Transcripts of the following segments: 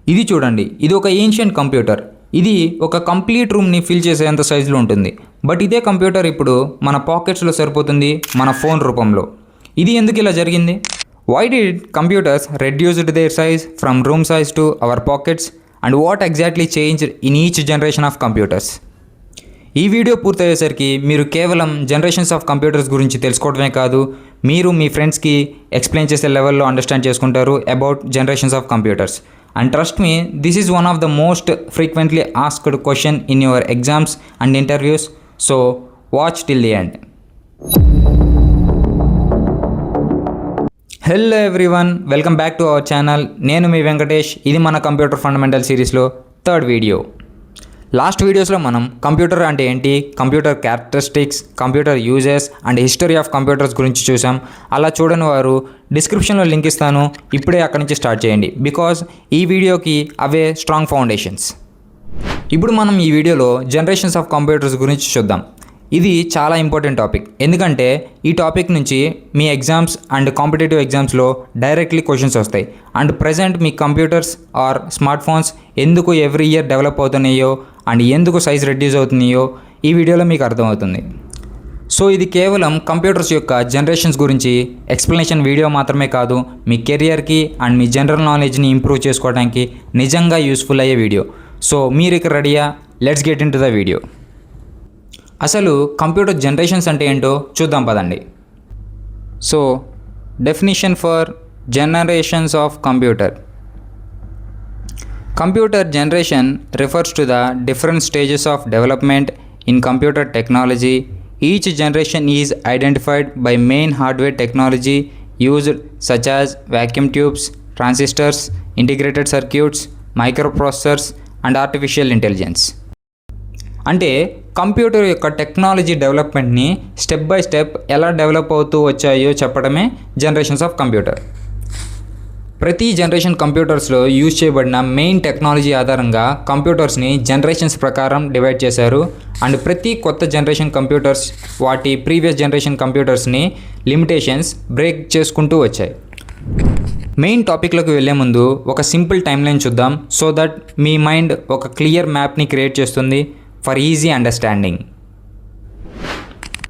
ఇది చూడండి, ఇది ఒక ఏన్షియంట్ కంప్యూటర్. ఇది ఒక కంప్లీట్ రూమ్ని ఫిల్ చేసేంత సైజులో ఉంటుంది. బట్ ఇదే కంప్యూటర్ ఇప్పుడు మన పాకెట్స్లో సరిపోతుంది, మన ఫోన్ రూపంలో. ఇది ఎందుకు ఇలా జరిగింది? Why did computers reduced their size from room size to our pockets and what exactly change in each generation of computers? ఈ వీడియో పూర్తయ్యేసరికి మీరు కేవలం జనరేషన్స్ ఆఫ్ కంప్యూటర్స్ గురించి తెలుసుకోవడమే కాదు, మీరు మీ ఫ్రెండ్స్కి ఎక్స్ప్లెయిన్ చేసే లెవెల్లో అండర్స్టాండ్ చేసుకుంటారు about generations of computers. And trust me, this is one of the most frequently asked question in your exams and interviews. So watch till the end. Hello everyone, welcome back to our channel. నేను మీ వెంకటేష్. ఇది మన computer fundamental సిరీస్లో third video. Last వీడియోస్లో మనం computer అంటే ఏంటి, computer characteristics, computer uses and history of computers గురించి చూసాం. అలా చూడని వారు డిస్క్రిప్షన్లో లింక్ ఇస్తాను, ఇప్పుడే అక్కడి నుంచి స్టార్ట్ చేయండి. బికాజ్ ఈ వీడియోకి అవే స్ట్రాంగ్ ఫౌండేషన్స్. ఇప్పుడు మనం ఈ వీడియోలో జనరేషన్స్ ఆఫ్ కంప్యూటర్స్ గురించి చూద్దాం. ఇది చాలా ఇంపార్టెంట్ టాపిక్, ఎందుకంటే ఈ టాపిక్ నుంచి మీ ఎగ్జామ్స్ అండ్ కాంపిటేటివ్ ఎగ్జామ్స్లో డైరెక్ట్లీ క్వశ్చన్స్ వస్తాయి. అండ్ ప్రజెంట్ మీ కంప్యూటర్స్ ఆర్ స్మార్ట్ ఫోన్స్ ఎందుకు ఎవ్రీ ఇయర్ డెవలప్ అవుతున్నాయో అండ్ ఎందుకు సైజ్ రెడ్యూస్ అవుతున్నాయో ఈ వీడియోలో మీకు అర్థమవుతుంది. సో ఇది కేవలం కంప్యూటర్స్ యొక్క జనరేషన్స్ గురించి ఎక్స్ప్లెనేషన్ వీడియో మాత్రమే కాదు, మీ కెరియర్కి అండ్ మీ జనరల్ నాలెడ్జ్ని ఇంప్రూవ్ చేసుకోవడానికి నిజంగా యూస్ఫుల్ అయ్యే వీడియో. సో మీరు ఇక్కడ రెడీయా? Let's get in to the video. అసలు కంప్యూటర్ జనరేషన్స్ అంటే ఏంటో చూద్దాం పదండి. So definition for generations of computer. Computer generation refers to the different stages of development in computer technology. Each generation is identified by main hardware technology used such as vacuum tubes, transistors, integrated circuits, microprocessors and artificial intelligence. అంటే computer యొక్క technology డెవలప్మెంట్ని step by step ఎలా develop అవుతూ వచ్చాయో చెప్పడమే generations of computer. ప్రతి generation కంప్యూటర్స్లో use చేయబడిన main technology ఆధారంగా కంప్యూటర్స్ని జనరేషన్స్ ప్రకారం డివైడ్ చేశారు. అండ్ ప్రతి కొత్త జనరేషన్ కంప్యూటర్స్ వాటి ప్రీవియస్ జనరేషన్ కంప్యూటర్స్ని లిమిటేషన్స్ బ్రేక్ చేసుకుంటూ వచ్చాయి. మెయిన్ టాపిక్లోకి వెళ్ళే ముందు ఒక సింపుల్ టైమ్ లైన్ చూద్దాం, సో దట్ మీ మైండ్ ఒక క్లియర్ మ్యాప్ని క్రియేట్ చేస్తుంది for easy understanding.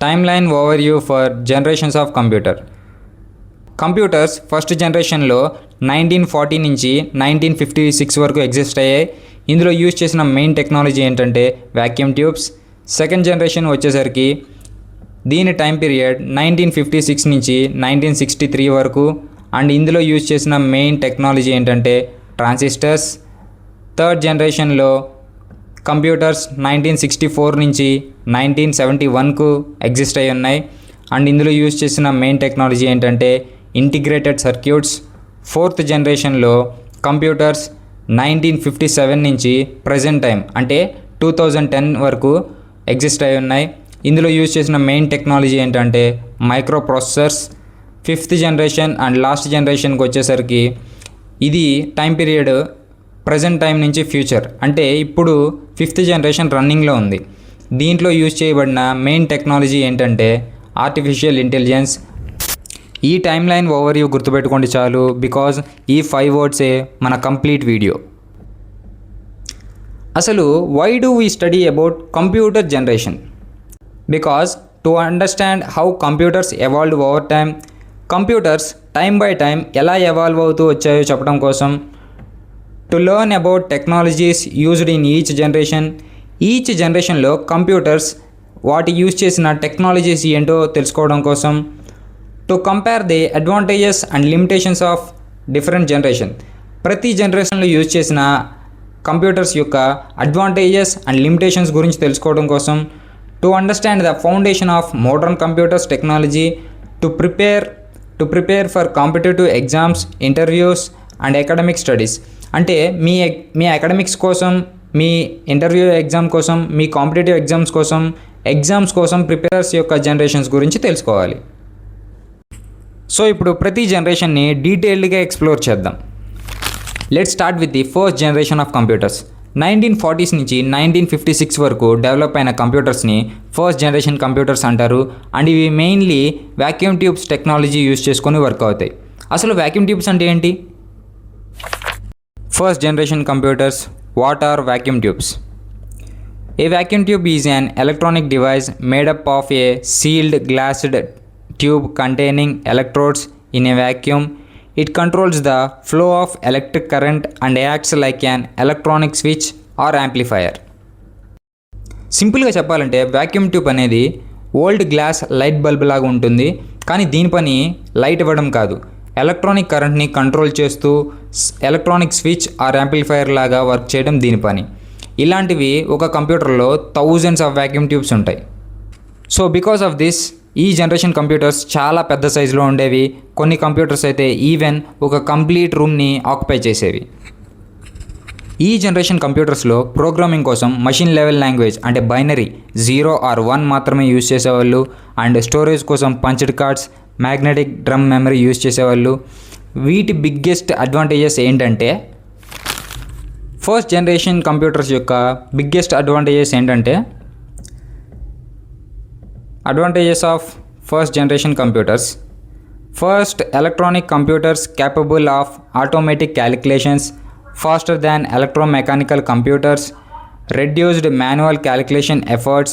Time line over view for generations of computer. Computers first జనరేషన్లో 1940 నుంచి 1956 వరకు ఎగ్జిస్ట్ అయ్యాయి. ఇందులో యూజ్ చేసిన మెయిన్ టెక్నాలజీ ఏంటంటే వ్యాక్యూమ్ ట్యూబ్స్. సెకండ్ జనరేషన్ వచ్చేసరికి దీని టైం పీరియడ్ 1956 నుంచి 1963 వరకు. అండ్ ఇందులో యూజ్ చేసిన మెయిన్ టెక్నాలజీ ఏంటంటే ట్రాన్సిస్టర్స్. థర్డ్ జనరేషన్లో కంప్యూటర్స్ 1964 నుంచి 1971కు ఎగ్జిస్ట్ అయి ఉన్నాయి. అండ్ ఇందులో యూజ్ చేసిన మెయిన్ టెక్నాలజీ ఏంటంటే ఇంటిగ్రేటెడ్ సర్క్యూట్స్. ఫోర్త్ జనరేషన్లో కంప్యూటర్స్ 1957 నుంచి ప్రజెంట్ టైం అంటే 2010 వరకు ఎగ్జిస్ట్ అయి ఉన్నాయి. ఇందులో యూజ్ చేసిన మెయిన్ టెక్నాలజీ ఏంటంటే microprocessors. Fifth generation and last జనరేషన్కి వచ్చేసరికి ఇది టైం పీరియడ్ ప్రజెంట్ టైం నుంచి ఫ్యూచర్, అంటే ఇప్పుడు ఫిఫ్త్ జనరేషన్ రన్నింగ్లో ఉంది. దీంట్లో యూజ్ చేయబడిన మెయిన్ టెక్నాలజీ ఏంటంటే ఆర్టిఫిషియల్ ఇంటెలిజెన్స్. ఈ టైమ్ లైన్ ఓవర్ వ్యూ గుర్తుపెట్టుకోండి చాలు, బికాజ్ ఈ 5 వర్డ్సే మన కంప్లీట్ వీడియో. అసలు why do we study about computer generation? Because to understand how computers evolve over time, computers time by time ఎలా ఎవాల్వ్ అవుతూ వచ్చాయో చెప్పడం కోసం, to learn about technologies used in each generation. Each జనరేషన్లో computers వాటి use చేసిన technologies ఏంటో తెలుసుకోవడం కోసం, to compare the advantages and limitations of different generation. ప్రతి జనరేషన్లో యూజ్ చేసిన కంప్యూటర్స్ యొక్క అడ్వాంటేజెస్ అండ్ లిమిటేషన్స్ గురించి తెలుసుకోవడం కోసం, to understand the foundation of modern computers technology, to prepare for competitive exams, interviews and academic studies. అంటే మీ academics కోసం, మీ interview exam కోసం, మీ కాంపిటేటివ్ ఎగ్జామ్స్ కోసం ప్రిపేరర్స్ యొక్క జనరేషన్స్ గురించి తెలుసుకోవాలి. సో ఇప్పుడు ప్రతి జనరేషన్ని డీటెయిల్డ్గా ఎక్స్ప్లోర్ చేద్దాం. Let's start with the first generation of computers. 1940s నుంచి 1956 వరకు డెవలప్ అయిన కంప్యూటర్స్ని ఫస్ట్ జనరేషన్ కంప్యూటర్స్ అంటారు. అండ్ ఇవి mainly vacuum tubes technology use చేసుకొని వర్క్ అవుతాయి. అసలు వ్యాక్యూమ్ ట్యూబ్స్ అంటే ఏంటి? First generation computers. What are vacuum tubes? A vacuum tube is an electronic device made up of a sealed glassed tube containing electrodes in a vacuum. It controls the flow of electric current and acts like an electronic switch or amplifier. సింపుల్గా చెప్పాలంటే vacuum tube అనేది old glass light bulb లాగా ఉంటుంది, కానీ దీని పని light ఇవ్వడం కాదు, ఎలక్ట్రానిక్ కరెంట్ని కంట్రోల్ చేస్తూ ఎలక్ట్రానిక్ స్విచ్ ఆర్ యాంప్లిఫైయర్ లాగా వర్క్ చేయడం దీని పని. ఇలాంటివి ఒక కంప్యూటర్లో థౌజండ్స్ ఆఫ్ వాక్యూమ్ ట్యూబ్స్ ఉంటాయి. సో బికాస్ ఆఫ్ దిస్ ఈ జనరేషన్ కంప్యూటర్స్ చాలా పెద్ద సైజులో ఉండేవి. కొన్ని కంప్యూటర్స్ అయితే ఈవెన్ ఒక కంప్లీట్ రూమ్ని ఆక్యుపై చేసేవి. ఈ జనరేషన్ కంప్యూటర్స్లో ప్రోగ్రామింగ్ కోసం మషిన్ లెవెల్ లాంగ్వేజ్ అంటే బైనరీ 0 or 1 మాత్రమే యూజ్ చేసేవాళ్ళు. అండ్ స్టోరేజ్ కోసం punched cards, magnetic drum memory use చేసేవాళ్ళు. వీటి బిగ్గెస్ట్ అడ్వాంటేజెస్ ఏంటంటే, ఫస్ట్ జనరేషన్ కంప్యూటర్స్ యొక్క బిగ్గెస్ట్ అడ్వాంటేజెస్ ఏంటంటే, advantages of first generation computers. First, electronic computers capable of automatic calculations faster than electromechanical computers, reduced manual calculation efforts,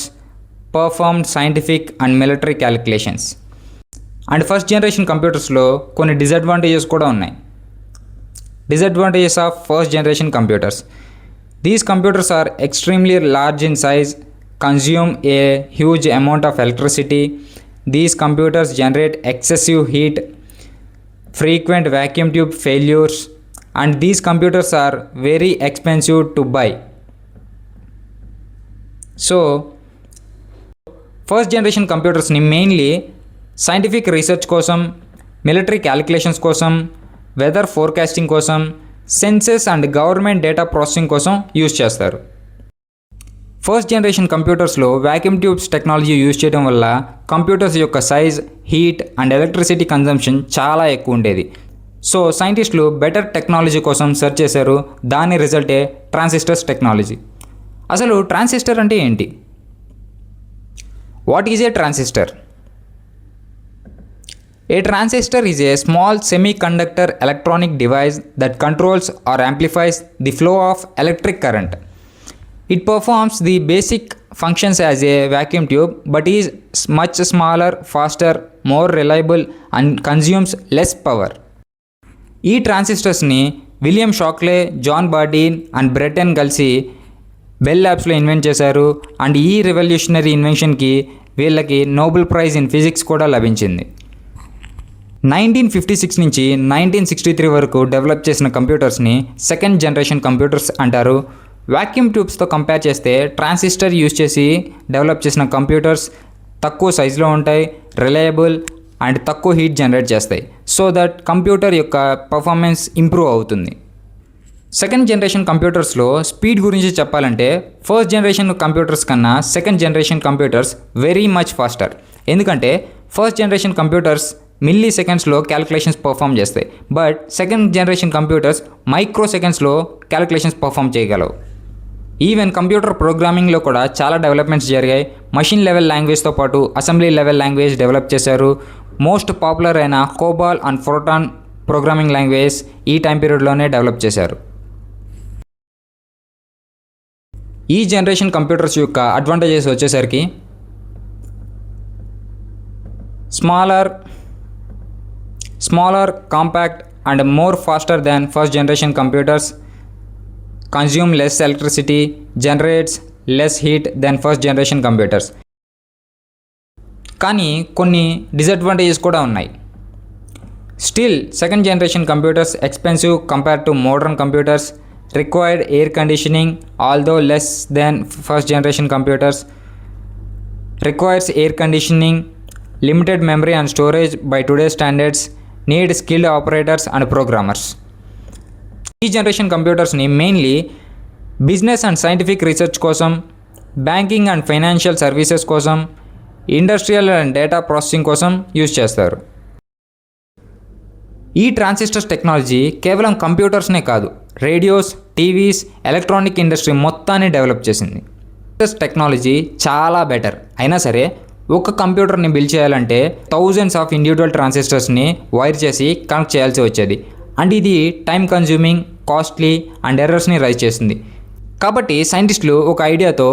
performed scientific and military calculations. And first generation కంప్యూటర్స్లో కొన్ని disadvantages కూడా ఉన్నాయి. Disadvantages of first generation computers. These computers are extremely large in size, consume a huge amount of electricity. These computers generate excessive heat, frequent vacuum tube failures, and these computers are very expensive to buy. So first generation కంప్యూటర్స్ని mainly scientific research కోసం, military calculations కోసం, weather forecasting కోసం, census and government data processing కోసం use చేస్తారు. First generation కంప్యూటర్స్లో vacuum tubes technology use చేయడం వల్ల computers యొక్క size, heat and electricity consumption చాలా ఎక్కువ ఉండేది. సో సైంటిస్టులు బెటర్ టెక్నాలజీ కోసం సెర్చ్ చేశారు. దాని రిజల్టే ట్రాన్సిస్టర్స్ టెక్నాలజీ. అసలు ట్రాన్సిస్టర్ అంటే ఏంటి? What is a transistor? A transistor is a small semiconductor electronic device that controls or amplifies the flow of electric current. It performs the basic functions as a vacuum tube but is much smaller, faster, more reliable and consumes less power. ఈ ట్రాన్సిస్టర్స్ని William షాక్లే, John బార్డీన్ and Bretton కలిసి bell ల్యాబ్స్లో invent చేశారు. And ఈ revolutionary ఇన్వెన్షన్కి వీళ్ళకి Nobel prize in physics కూడా లభించింది. 1956 నుంచి 1963 వరకు develop చేసిన కంప్యూటర్స్ని సెకండ్ జనరేషన్ కంప్యూటర్స్ అంటారు. వాక్యూమ్ ట్యూబ్స్తో కంపేర్ చేస్తే ట్రాన్సిస్టర్ యూజ్ చేసి డెవలప్ చేసిన కంప్యూటర్స్ తక్కువ సైజులో ఉంటాయి, రిలయబుల్ అండ్ తక్కువ హీట్ జనరేట్ చేస్తాయి. సో దట్ కంప్యూటర్ యొక్క పర్ఫార్మెన్స్ ఇంప్రూవ్ అవుతుంది. సెకండ్ జనరేషన్ కంప్యూటర్స్లో స్పీడ్ గురించి చెప్పాలంటే ఫస్ట్ జనరేషన్ కంప్యూటర్స్ కన్నా second generation computers very much faster. ఎందుకంటే ఫస్ట్ జనరేషన్ కంప్యూటర్స్ మిల్లీ సెకండ్స్లో క్యాలిక్యులేషన్స్ పర్ఫామ్ చేస్తాయి, బట్ సెకండ్ జనరేషన్ కంప్యూటర్స్ మైక్రో సెకండ్స్లో క్యాలిక్యులేషన్స్ పర్ఫామ్ చేయగలవు. ఈవెన్ కంప్యూటర్ ప్రోగ్రామింగ్లో కూడా చాలా డెవలప్మెంట్స్ జరిగాయి. మషిన్ లెవెల్ లాంగ్వేజ్తో పాటు అసెంబ్లీ లెవెల్ లాంగ్వేజ్ డెవలప్ చేశారు. మోస్ట్ పాపులర్ అయిన COBOL and Fortran programming language ఈ టైం పీరియడ్లోనే డెవలప్ చేశారు. ఈ జనరేషన్ కంప్యూటర్స్ యొక్క అడ్వాంటేజెస్ వచ్చేసరికి smaller, compact and more faster than first generation computers, consume less electricity, generates less heat than first generation computers. కానీ కొన్ని disadvantages కూడా ఉన్నాయి. Still second generation computers expensive compare to modern computers, required air conditioning although less than first generation computers, requires air conditioning, limited memory and storage by today standards, need skilled operators and programmers. ఈ generation కంప్యూటర్స్ని mainly business and scientific research కోసం, banking and financial services కోసం, industrial and data processing కోసం use చేస్తారు. ఈ transistors technology కేవలం కంప్యూటర్స్నే కాదు, రేడియోస్, టీవీస్, ఎలక్ట్రానిక్ ఇండస్ట్రీ మొత్తాన్ని డెవలప్ చేసింది. టెక్నాలజీ చాలా బెటర్ అయినా సరే ఒక కంప్యూటర్ని బిల్డ్ చేయాలంటే థౌజండ్స్ ఆఫ్ ఇండివిజువల్ ట్రాన్సిస్టర్స్ని వైర్ చేసి కనెక్ట్ చేయాల్సి వచ్చేది. అండ్ ఇది టైం కన్జ్యూమింగ్, కాస్ట్లీ అండ్ ఎర్రర్స్ని రైజ్ చేస్తుంది. కాబట్టి సైంటిస్టులు ఒక ఐడియాతో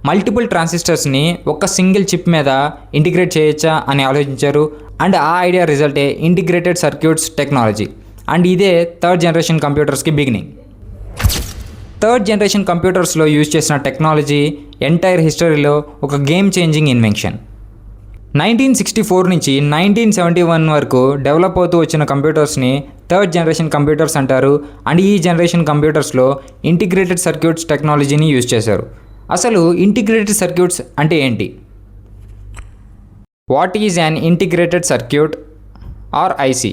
మల్టిపుల్ ట్రాన్సిస్టర్స్ని ఒక సింగిల్ చిప్ మీద ఇంటిగ్రేట్ చేయొచ్చా అని ఆలోచించారు. అండ్ ఆ ఐడియా రిజల్టే ఇంటిగ్రేటెడ్ సర్క్యూట్స్ టెక్నాలజీ. అండ్ ఇదే థర్డ్ జనరేషన్ కంప్యూటర్స్కి బిగినింగ్. థర్డ్ జనరేషన్ కంప్యూటర్స్లో యూజ్ చేసిన టెక్నాలజీ ఎంటైర్ హిస్టరీలో ఒక గేమ్ చేంజింగ్ ఇన్వెన్షన్. 1964 నుంచి 1971 వరకు డెవలప్ అవుతూ వచ్చిన కంప్యూటర్స్ని థర్డ్ జనరేషన్ కంప్యూటర్స్ అంటారు. అండ్ ఈ జనరేషన్ కంప్యూటర్స్లో ఇంటిగ్రేటెడ్ సర్క్యూట్స్ టెక్నాలజీని యూజ్ చేశారు. అసలు ఇంటిగ్రేటెడ్ సర్క్యూట్స్ అంటే ఏంటి? What is an integrated circuit or IC?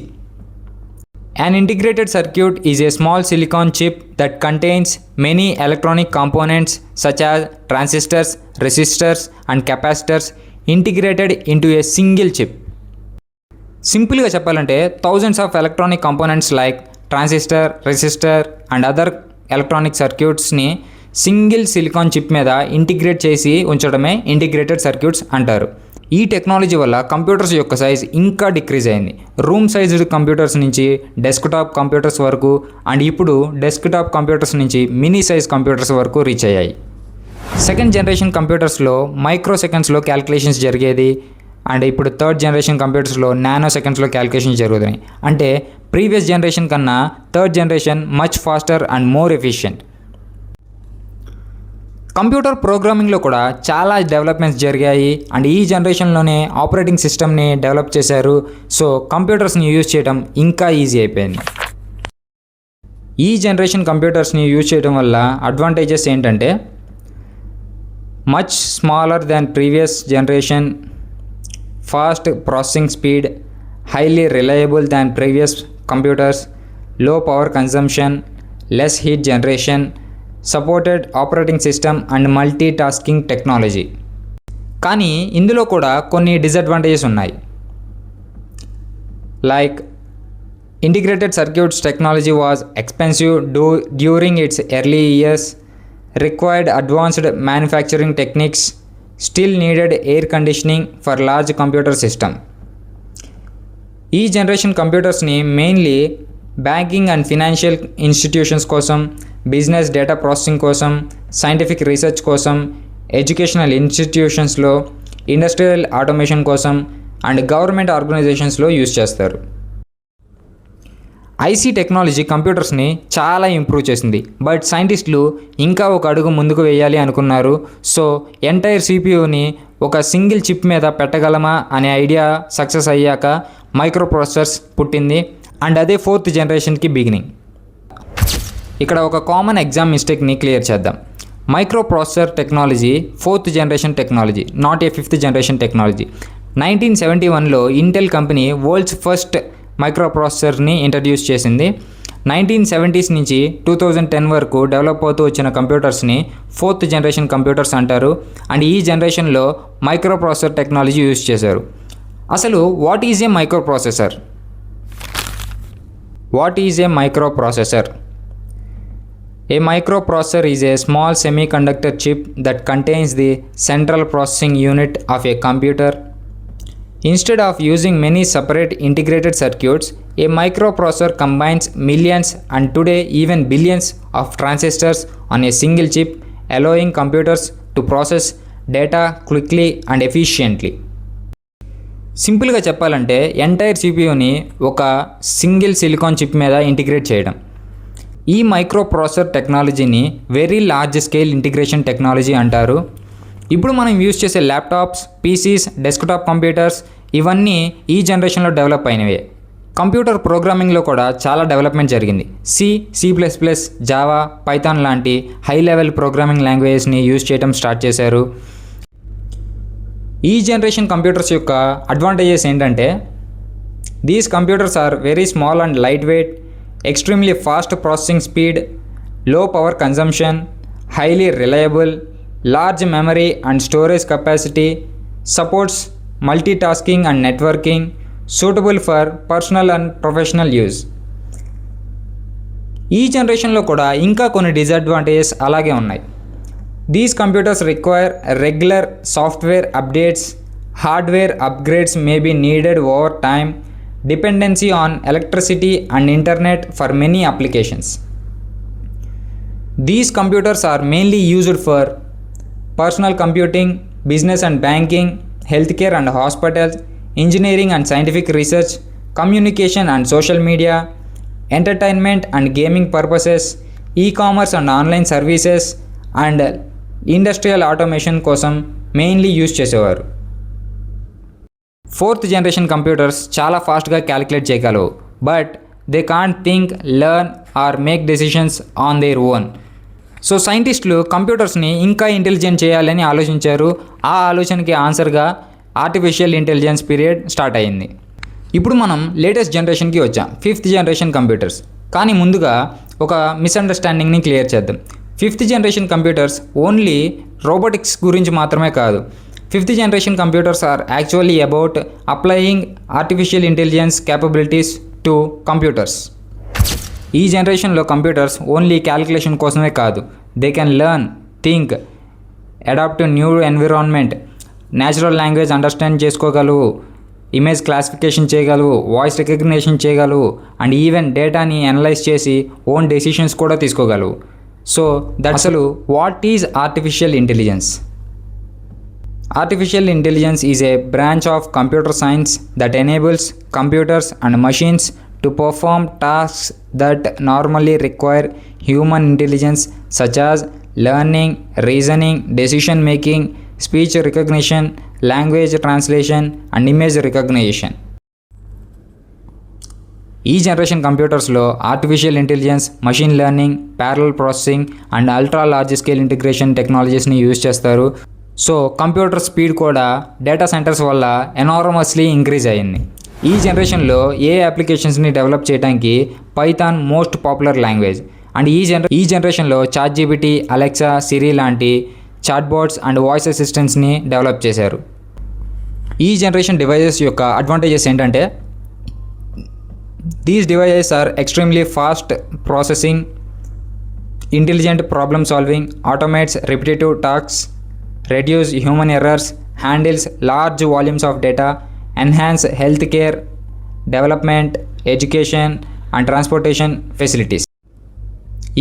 An integrated circuit is a small silicon chip that contains many electronic components such as transistors, resistors and capacitors integrated into a single chip. సింపుల్గా చెప్పాలంటే thousands of electronic components like transistor, resistor and other electronic circuitsని single silicon chip మీద integrate చేసి ఉంచడమే integrated circuits అంటారు. ఈ technology వల్ల computers యొక్క సైజ్ ఇంకా డిక్రీజ్ అయింది. రూమ్ సైజ్డ్ కంప్యూటర్స్ నుంచి డెస్క్టాప్ కంప్యూటర్స్ వరకు అండ్ ఇప్పుడు డెస్క్టాప్ కంప్యూటర్స్ నుంచి మినీ సైజ్ కంప్యూటర్స్ వరకు రీచ్ అయ్యాయి. సెకండ్ జనరేషన్ కంప్యూటర్స్లో మైక్రో సెకండ్స్లో క్యాలిక్యులేషన్స్ జరిగేది. అండ్ ఇప్పుడు థర్డ్ జనరేషన్ కంప్యూటర్స్లో నానో సెకండ్స్లో క్యాలిక్యులేషన్స్ జరుగుతున్నాయి. అంటే ప్రీవియస్ జనరేషన్ కన్నా third generation much faster and more efficient. Computer ప్రోగ్రామింగ్లో కూడా చాలా డెవలప్మెంట్స్ జరిగాయి. అండ్ ఈ జనరేషన్లోనే ఆపరేటింగ్ సిస్టమ్ని డెవలప్ చేశారు. సో కంప్యూటర్స్ని యూజ్ చేయడం ఇంకా ఈజీ అయిపోయింది. ఈ జనరేషన్ కంప్యూటర్స్ని యూజ్ చేయడం వల్ల అడ్వాంటేజెస్ ఏంటంటే much smaller than previous generation, fast processing speed, highly reliable than previous computers, low power consumption, less heat generation, supported operating system and multi tasking technology. కానీ ఇందులో కూడా కొన్ని డిసడ్వాంటేజెస్ ఉన్నాయి. Like integrated circuits technology was expensive during its early years, required advanced manufacturing techniques, still needed air conditioning for large computer system. ఈ generation కంప్యూటర్స్ని mainly banking and financial institutions కోసం, business data processing కోసం, scientific research కోసం, educational ఇన్స్టిట్యూషన్స్లో, industrial automation కోసం and government ఆర్గనైజేషన్స్లో use చేస్తారు. IC technology కంప్యూటర్స్ని చాలా improve చేసింది. But సైంటిస్టులు ఇంకా ఒక అడుగు ముందుకు వేయాలి అనుకున్నారు. సో ఎంటైర్ సిపియూని ఒక సింగిల్ చిప్ మీద పెట్టగలమా అనే ఐడియా సక్సెస్ అయ్యాక మైక్రో ప్రాసెసర్స్ పుట్టింది. అండ్ అదే ఫోర్త్ జనరేషన్కి బిగినింగ్. ఇక్కడ ఒక కామన్ ఎగ్జామ్ మిస్టేక్ని క్లియర్ చేద్దాం. Micro processor technology fourth generation technology, not a fifth generation technology. 1971లో Intel company world's first micro ప్రాసెసర్ని ఇంట్రడ్యూస్ చేసింది. 1970s నుంచి 2010 వరకు డెవలప్ అవుతూ వచ్చిన కంప్యూటర్స్ని ఫోర్త్ జనరేషన్ కంప్యూటర్స్ అంటారు. అండ్ ఈ జనరేషన్లో మైక్రో ప్రాసెసర్ టెక్నాలజీ యూజ్ చేశారు. అసలు what is a micro processor? What is a microprocessor? A microprocessor is a small semiconductor chip that contains the central processing unit of a computer. Instead of using many separate integrated circuits, a microprocessor combines millions and today even billions of transistors on a single chip, allowing computers to process data quickly and efficiently. సింపుల్గా చెప్పాలంటే entire సిపియూని ఒక single silicon chip మీద integrate చేయడం. ఈ micro processor టెక్నాలజీని very large scale integration technology అంటారు. ఇప్పుడు మనం యూజ్ చేసే ల్యాప్టాప్స్, పీసీస్, డెస్క్టాప్ కంప్యూటర్స్ ఇవన్నీ ఈ జనరేషన్లో డెవలప్ అయినవే. కంప్యూటర్ ప్రోగ్రామింగ్లో కూడా చాలా డెవలప్మెంట్ జరిగింది. C++, జావా, పైథాన్ లాంటి హై లెవెల్ ప్రోగ్రామింగ్ లాంగ్వేజెస్ని యూజ్ చేయడం స్టార్ట్ చేశారు. ఈ జనరేషన్ కంప్యూటర్స్ యొక్క అడ్వాంటేజెస్ ఏంటంటే these computers are very small and light weight, extremely fast processing speed, low power consumption, highly reliable, large memory and storage capacity, supports multi tasking and networking, suitable for personal and professional use. ఈ జనరేషన్లో కూడా ఇంకా కొన్ని disadvantages అలాగే ఉన్నాయి. These computers require regular software updates, hardware upgrades may be needed over time, dependency on electricity and internet for many applications. These computers are mainly used for personal computing, business and banking, healthcare and hospitals, engineering and scientific research, communication and social media, entertainment and gaming purposes, e-commerce and online services and industrial automation కోసం mainly use చేసేవారు. 4th generation computers చాలా ఫాస్ట్గా calculate చేయగలవు, but they can't think, learn are make decisions on their own. So సైంటిస్టులు కంప్యూటర్స్ని ఇంకా intelligent చేయాలని ఆలోచించారు. ఆ ఆలోచనకి ఆన్సర్గా ఆర్టిఫిషియల్ ఇంటెలిజెన్స్ పీరియడ్ స్టార్ట్ అయింది. ఇప్పుడు మనం లేటెస్ట్ జనరేషన్కి వచ్చాం, 5th జనరేషన్ కంప్యూటర్స్. కానీ ముందుగా ఒక మిస్అండర్స్టాండింగ్ని క్లియర్ చేద్దాం. 5th generation computers only robotics గురించి మాత్రమే కాదు. 5th generation computers are actually about applying artificial intelligence capabilities to computers. ఈ జనరేషన్లో కంప్యూటర్స్ ఓన్లీ క్యాలిక్యులేషన్ కోసమే కాదు, they can learn, think, adapt to new environment, natural language understand చేసుకోగలవు, image classification చేయగలవు, voice recognition చేయగలవు అండ్ ఈవెన్ డేటాని analyse చేసి own decisions కూడా తీసుకోగలవు. సో దట్ అసలు what is artificial intelligence? Artificial intelligence is a branch of computer science that enables computers and machines to perform tasks that normally require human intelligence, such as learning, reasoning, decision making, speech recognition, language translation, and image recognition. ఈ generation కంప్యూటర్స్లో artificial intelligence, machine learning, parallel processing and ultra large scale integration టెక్నాలజీస్ని use చేస్తారు. So computer speed కూడా data centres వల్ల enormously increase అయ్యింది. ఈ జనరేషన్లో ఏ అప్లికేషన్స్ని డెవలప్ చేయడానికి Python most popular language. And ఈ జనరేషన్లో చాట్‌జిపిటి, అలెక్సా, సిరి లాంటి చాట్‌బాట్స్ అండ్ వాయిస్ అసిస్టెంట్స్ని డెవలప్ చేశారు. ఈ జనరేషన్ డివైజెస్ యొక్క అడ్వాంటేజెస్ ఏంటంటే, these devices are extremely fast processing, intelligent problem solving, automates repetitive tasks, reduce human errors, handles large volumes of data, enhance healthcare, development, education and transportation facilities.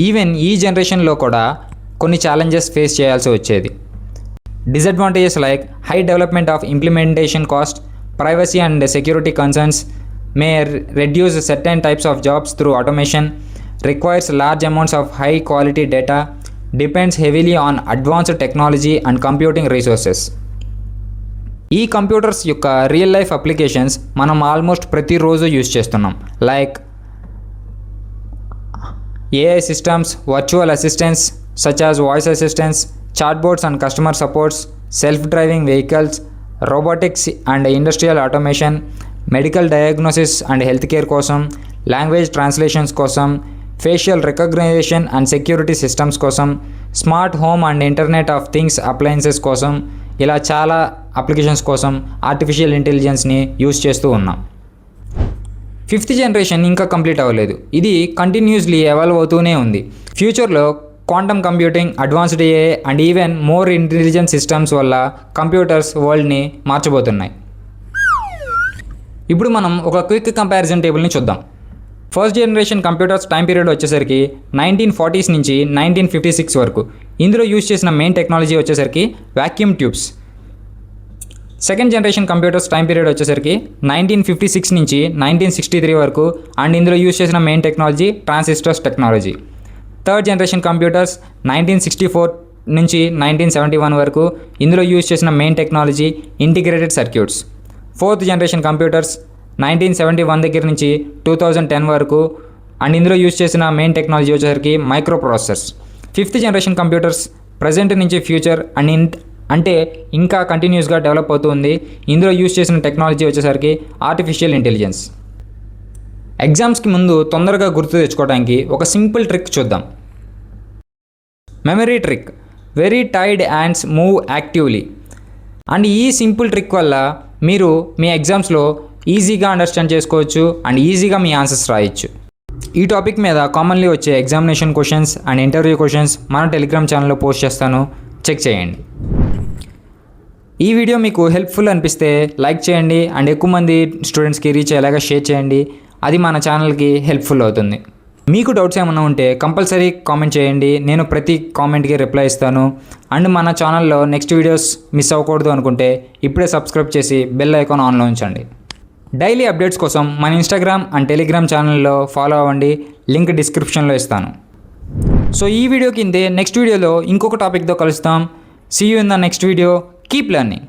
Even ఈ జనరేషన్లో కూడా కొన్ని challenges face చేయాల్సి వచ్చేది. Disadvantages like high development of implementation cost, privacy and security concerns, may reduce certain types of jobs through automation, requires large amounts of high quality data, depends heavily on advanced technology and computing resources. ఈ computers యొక్క real life applications మనం almost ప్రతిరోజు use చేస్తున్నాం. Like AI systems, virtual assistants such as voice assistants, chatbots and customer supports, self driving vehicles, robotics and industrial automation, medical diagnosis and health care కోసం, language translations కోసం, facial recognition and security systems కోసం, smart home and internet of things appliances కోసం, ఇలా చాలా applications కోసం artificial ఇంటెలిజెన్స్ని use చేస్తూ ఉన్నాం. 5th generation ఇంకా కంప్లీట్ అవ్వలేదు, ఇది కంటిన్యూస్లీ ఎవాల్వ్ అవుతూనే ఉంది. ఫ్యూచర్లో quantum computing, advanced AI and even more intelligent systems వల్ల కంప్యూటర్స్ వరల్డ్ని మార్చబోతున్నాయి. ఇప్పుడు మనం ఒక క్విక్ కంపారిజన్ టేబుల్ని చూద్దాం. First generation computers time period వచ్చేసరికి 1940s నుంచి 1956 వరకు. ఇందులో యూజ్ చేసిన మెయిన్ టెక్నాలజీ వచ్చేసరికి vacuum tubes. Second generation computers time period వచ్చేసరికి 1956 నుంచి 1963 వరకు అండ్ ఇందులో యూజ్ చేసిన main technology transistors technology. Third generation computers 1964 నుంచి 1971 వరకు. ఇందులో యూజ్ చేసిన main technology integrated circuits. Fourth generation computers 1971 దగ్గర నుంచి 2010 వరకు అండ్ ఇందులో యూజ్ చేసిన మెయిన్ టెక్నాలజీ వచ్చేసరికి micro processors. 5th generation computers present నుంచి ఫ్యూచర్ అంటే ఇంకా కంటిన్యూస్గా డెవలప్ అవుతుంది. ఇందులో యూజ్ చేసిన టెక్నాలజీ వచ్చేసరికి ఆర్టిఫిషియల్ ఇంటెలిజెన్స్. ఎగ్జామ్స్కి ముందు తొందరగా గుర్తు తెచ్చుకోవడానికి ఒక సింపుల్ ట్రిక్ చూద్దాం. Memory trick. Very tired hands move actively. And ఈ సింపుల్ ట్రిక్ వల్ల మీరు మీ ఎగ్జామ్స్లో ఈజీగా అండర్స్టాండ్ చేసుకోవచ్చు అండ్ ఈజీగా మీ ఆన్సర్స్ రాయొచ్చు. ఈ టాపిక్ మీద కామన్లీ వచ్చే examination questions and interview questions మన టెలిగ్రామ్ ఛానల్లో పోస్ట్ చేస్తాను, చెక్ చేయండి. ఈ వీడియో మీకు హెల్ప్ఫుల్ అనిపిస్తే లైక్ చేయండి అండ్ ఎక్కువ మంది స్టూడెంట్స్కి రీచ్ అయ్యేలాగా షేర్ చేయండి. అది మన ఛానల్కి హెల్ప్ఫుల్ అవుతుంది. మీకు డౌట్స్ ఏమైనా ఉంటే కంపల్సరీ కామెంట్ చేయండి, నేను ప్రతి కామెంట్కి రిప్లై ఇస్తాను. అండ్ మన ఛానల్లో నెక్స్ట్ వీడియోస్ మిస్ అవ్వకూడదు అనుకుంటే ఇప్పుడే సబ్స్క్రైబ్ చేసి బెల్ ఐకాన్ ఆన్లో ఉంచండి. డైలీ అప్డేట్స్ కోసం మన ఇన్స్టాగ్రామ్ అండ్ టెలిగ్రామ్ ఛానల్లో ఫాలో అవ్వండి, లింక్ డిస్క్రిప్షన్లో ఇస్తాను. సో ఈ వీడియో కిందే నెక్స్ట్ వీడియోలో ఇంకొక టాపిక్తో కలుస్తాం. See you in the next video. Keep learning.